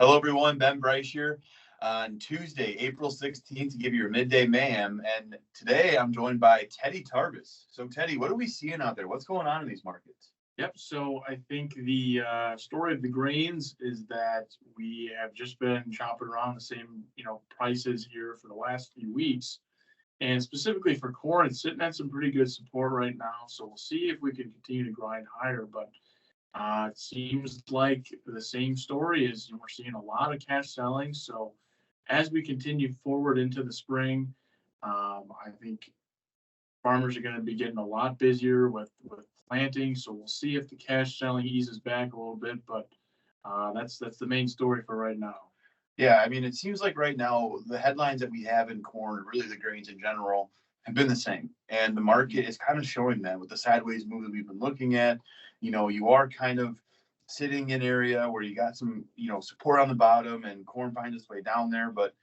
Hello, everyone. Ben Bryce here on Tuesday, April 16th, to give you your midday mayhem. And today I'm joined by Teddy Tarbus. So, Teddy, what are we seeing out there? What's going on in these markets? Yep. So I think the story of the grains is that we have just been chopping around the same, prices here for the last few weeks. And specifically for corn, it's sitting at some pretty good support right now. So we'll see if we can continue to grind higher. But it seems like the same story is we're seeing a lot of cash selling. So as we continue forward into the spring, I think farmers are going to be getting a lot busier with planting. So we'll see if the cash selling eases back a little bit. But that's the main story for right now. Yeah, I mean, it seems like right now the headlines that we have in corn, or really the grains in general, have been the same. And the market is kind of showing that with the sideways move that we've been looking at. You are kind of sitting in an area where you got some, support on the bottom and corn finds its way down there. But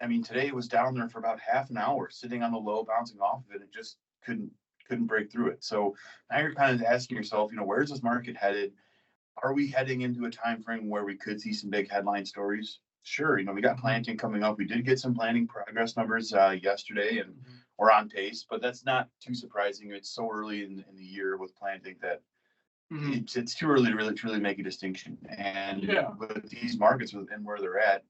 I mean, today it was down there for about half an hour, sitting on the low, bouncing off of it. It just couldn't break through it. So now you're kind of asking yourself, where's this market headed? Are we heading into a time frame where we could see some big headline stories? Sure, we got planting coming up. We did get some planting progress numbers yesterday, and we're on pace. But that's not too surprising. It's so early in the year with planting that it's too early to really make a distinction. And Yeah. with these markets and where they're at,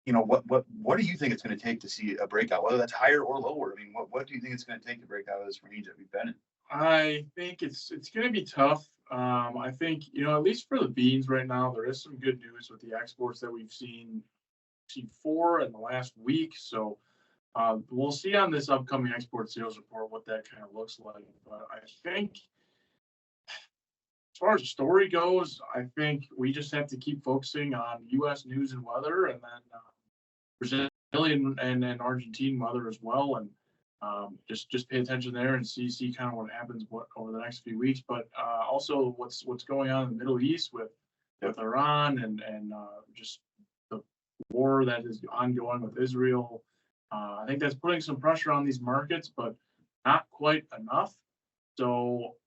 what do you think it's going to take to see a breakout, whether that's higher or lower? I mean, what do you think it's going to take to break out of this range that we've been in? I think it's going to be tough. I think at least for the beans right now, there is some good news with the exports that we've seen four in the last week. So we'll see on this upcoming export sales report what that kind of looks like. But I think as far as the story goes, I think we just have to keep focusing on U.S. news and weather, and then Brazilian and Argentine weather as well, and just pay attention there and see kind of what happens over the next few weeks. But also what's going on in the Middle East with Iran and just the war that is ongoing with Israel. I think that's putting some pressure on these markets, but not quite enough. So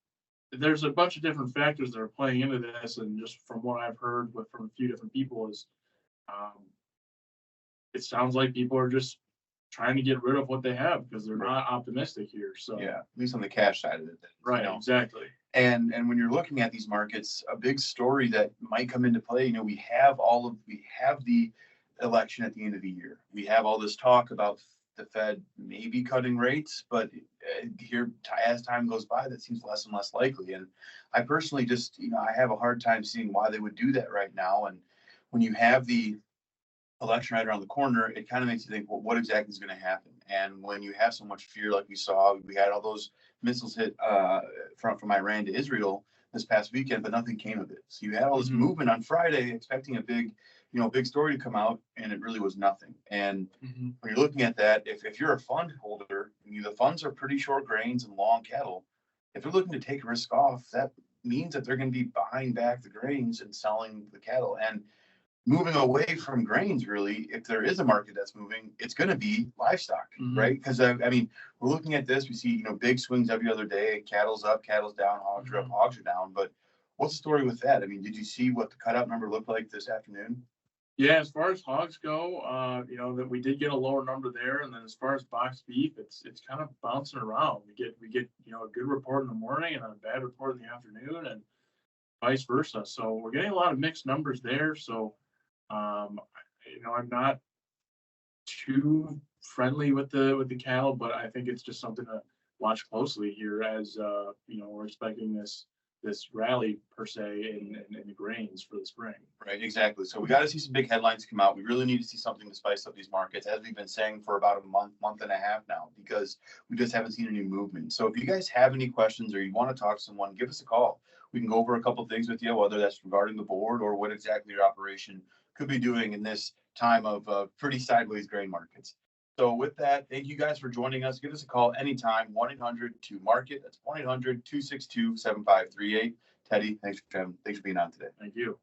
there's a bunch of different factors that are playing into this, and just from what I've heard from a few different people is it sounds like people are just trying to get rid of what they have because they're not optimistic here. So yeah, at least on the cash side of it. Right, exactly. And when you're looking at these markets, a big story that might come into play, we have the election at the end of the year. We have all this talk about the Fed maybe cutting rates, but here as time goes by, that seems less and less likely. And I personally just, I have a hard time seeing why they would do that right now. And when you have the election right around the corner, it kind of makes you think, well, what exactly is going to happen? And when you have so much fear, like we had all those missiles hit from Iran to Israel this past weekend, but nothing came of it. So you had all this movement on Friday, expecting a big story to come out, and it really was nothing. And when you're looking at that, if you're a fund holder, the funds are pretty short grains and long cattle. If you're looking to take risk off, that means that they're going to be buying back the grains and selling the cattle. And moving away from grains, really, if there is a market that's moving, it's going to be livestock, right? Because I mean, we're looking at this. We see big swings every other day. Cattle's up, cattle's down, hogs are up, hogs are down. But what's the story with that? I mean, did you see what the cutout number looked like this afternoon? Yeah, as far as hogs go, that we did get a lower number there, and then as far as boxed beef, it's kind of bouncing around. We get a good report in the morning and a bad report in the afternoon, and vice versa. So we're getting a lot of mixed numbers there. So I'm not too friendly with the cattle, but I think it's just something to watch closely here as we're expecting this rally per se in the grains for the spring. Right, exactly. So we got to see some big headlines come out. We really need to see something to spice up these markets, as we've been saying for about a month and a half now, because we just haven't seen any movement. So if you guys have any questions or you want to talk to someone, give us a call. We can go over a couple of things with you, whether that's regarding the board or what exactly your operation could be doing in this time of pretty sideways grain markets. So with that, thank you guys for joining us. Give us a call anytime, 1-800-2-MARKET. That's 1-800-262-7538. Teddy, thanks for being on today. Thank you.